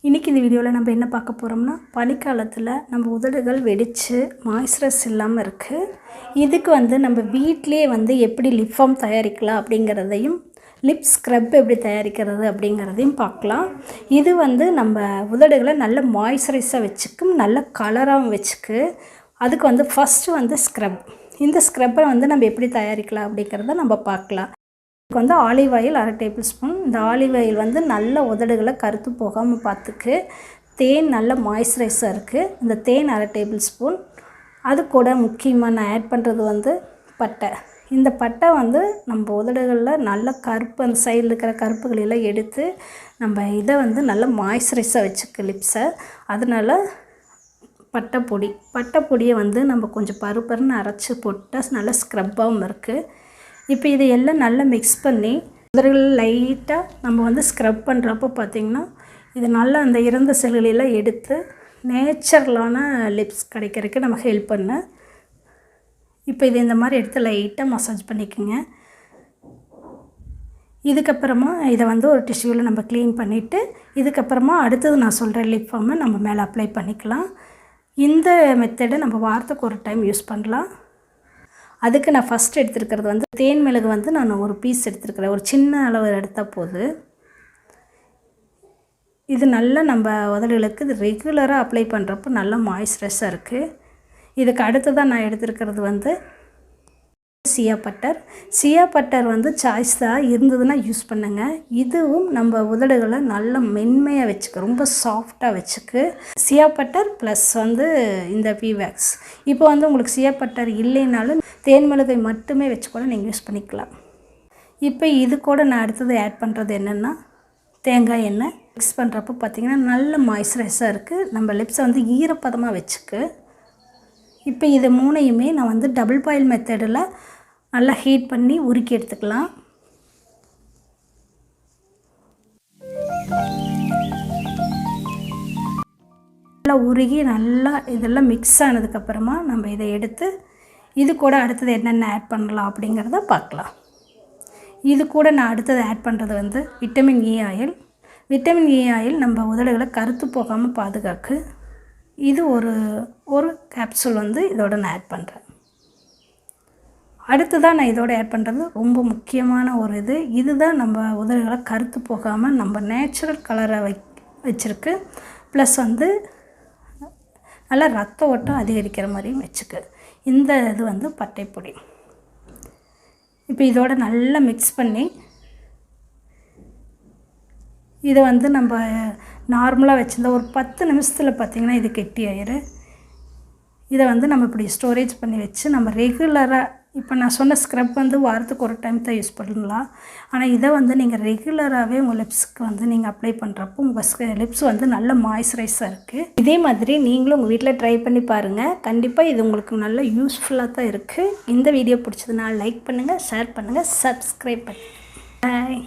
இன்றைக்கி இந்த வீடியோவில் நம்ம என்ன பார்க்க போகிறோம்னா, பனிக்காலத்தில் நம்ம உதடுகள் வெடித்து மாய்ஸ்சரைஸ் இல்லாமல் இருக்குது. இதுக்கு நம்ம வீட்டிலே எப்படி லிப் பாம் தயாரிக்கலாம் அப்படிங்கிறதையும், லிப் ஸ்க்ரப் எப்படி தயாரிக்கிறது அப்படிங்கிறதையும் பார்க்கலாம். இது நம்ம உதடுகளை நல்ல மாய்ஸ்சரைஸாக வச்சுக்கும், நல்ல கலராகவும் வச்சுக்கு. அதுக்கு ஃபஸ்ட்டு ஸ்க்ரப். இந்த ஸ்க்ரப்பை நம்ம எப்படி தயாரிக்கலாம் அப்படிங்கிறத நம்ம பார்க்கலாம். இதுக்கு ஆலிவ் ஆயில் 1/2 டேபிள் ஸ்பூன். இந்த ஆலிவ் ஆயில் நல்ல உதடுகளை கருத்து போகாமல் பார்த்துக்கு. தேன் நல்ல மாய்ஸ்சரைஸாக இருக்குது. இந்த தேன் 1/2 டேபிள் ஸ்பூன். அது கூட முக்கியமாக நான் ஆட் பண்ணுறது பட்டை. இந்த பட்டை நம்ம உதடுகளில் நல்ல கருப்பு, அந்த சைடில் இருக்கிற கருப்புகளெல்லாம் எடுத்து நம்ம இதை நல்ல மாய்ஸ்சரைஸாக வச்சுக்க லிப்ஸை. அதனால் பட்டை பொடியை நம்ம கொஞ்சம் பருப்பருன்னு அரைச்சி போட்டால் நல்ல ஸ்க்ரப்பாகவும் இருக்குது. இப்போ இதையெல்லாம் நல்லா மிக்ஸ் பண்ணி உதடுகள் லைட்டாக நம்ம ஸ்க்ரப் பண்ணுறப்போ பார்த்திங்கன்னா, இது நல்லா அந்த இறந்த செல்களெல்லாம் எடுத்து நேச்சுரலான லிப்ஸ் கிடைக்கிறதுக்கு நமக்கு ஹெல்ப் பண்ணு. இப்போ இது இந்த மாதிரி எடுத்து லைட்டாக மசாஜ் பண்ணிக்கோங்க. இதுக்கப்புறமா இதை ஒரு டிஷ்யூவில் நம்ம க்ளீன் பண்ணிவிட்டு, இதுக்கப்புறமா அடுத்தது நான் சொல்கிற லிப் பாமை நம்ம மேலே அப்ளை பண்ணிக்கலாம். இந்த மெத்தடை நம்ம வாரத்துக்கு ஒரு டைம் யூஸ் பண்ணலாம். அதுக்கு நான் ஃபஸ்ட் எடுத்துருக்கிறது தேன் மிளகு நான் ஒரு பீஸ் எடுத்துருக்கிறேன். ஒரு சின்ன அளவு எடுத்தால் போது. இது நல்லா நம்ம உதடுகளுக்கு இது ரெகுலராக அப்ளை பண்ணுறப்போ நல்லா மாய்ஸ்சரைஸாக இருக்குது. இதுக்கு அடுத்ததாக நான் எடுத்துருக்கிறது சியா பட்டர் சாய்ஸ் தான், இருந்ததுன்னா யூஸ் பண்ணுங்கள். இதுவும் நம்ம உதடுகளை நல்லா மென்மையாக வச்சுக்க, ரொம்ப சாஃப்டாக வச்சுக்கு. சியா பட்டர் ப்ளஸ் இந்த பீவேக்ஸ். இப்போ உங்களுக்கு சியா பட்டர் இல்லைனாலும் தேன் மிளகை மட்டுமே வச்சு கூட நீங்கள் யூஸ் பண்ணிக்கலாம். இப்போ இது கூட நான் அடுத்தது ஆட் பண்ணுறது என்னென்னா, தேங்காய் எண்ணெய். மிக்ஸ் பண்ணுறப்போ பார்த்திங்கன்னா நல்ல மாய்ஸ்சரைஸாக இருக்குது. நம்ம லிப்ஸை ஈரப்பதமாக வச்சுக்கு. இப்போ இது மூணையுமே நான் டபுள் பாயில் மெத்தடில் நல்லா ஹீட் பண்ணி உருக்கி எடுத்துக்கலாம். நல்லா உருகி நல்லா இதெல்லாம் மிக்ஸ் ஆனதுக்கப்புறமா நம்ம இதை எடுத்து இது கூட அடுத்தது என்னென்ன ஆட் பண்ணலாம் அப்படிங்கிறத பார்க்கலாம். இது கூட நான் அடுத்தது ஆட் பண்ணுறது vitamin E oil. Vitamin E oil நம்ம உதடுகளை கருத்து போகாமல் பாதுகாக்கு. இது ஒரு கேப்சூல் இதோட நான் ஆட் பண்ணுறேன். அடுத்ததாக நான் இதோட ஆட் பண்ணுறது ரொம்ப முக்கியமான ஒரு இதுதான் நம்ம உதடுகளை கருத்து போகாமல் நம்ம நேச்சுரல் கலரை வச்சுருக்கு. ப்ளஸ் நல்லா ரத்த ஓட்டம் அதிகரிக்கிற மாதிரியும் வச்சுக்கு. இந்த இது பட்டைப்பொடி. இப்போ இதோட நல்லா மிக்ஸ் பண்ணி இதை நம்ம நார்மலாக வச்சுருந்தா ஒரு 10 நிமிஷத்தில் பார்த்திங்கன்னா இது கெட்டி ஆயிரு. இதை நம்ம இப்படி ஸ்டோரேஜ் பண்ணி வச்சு நம்ம ரெகுலராக, இப்போ நான் சொன்ன ஸ்க்ரப் வாரத்துக்கு ஒரு டைம் தான் யூஸ் பண்ணலாம். ஆனால் இதை நீங்கள் ரெகுலராகவே உங்கள் லிப்ஸுக்கு நீங்கள் அப்ளை பண்ணுறப்போ உங்கள் லிப்ஸ் நல்ல மாய்ஸ்சரைஸாக இருக்குது. இதே மாதிரி நீங்களும் உங்கள் வீட்டில் ட்ரை பண்ணி பாருங்கள். கண்டிப்பாக இது உங்களுக்கு நல்ல யூஸ்ஃபுல்லாக தான் இருக்குது. இந்த வீடியோ பிடிச்சதுன்னா லைக் பண்ணுங்கள், ஷேர் பண்ணுங்கள், சப்ஸ்கிரைப் பண்ணுங்கள். பாய்.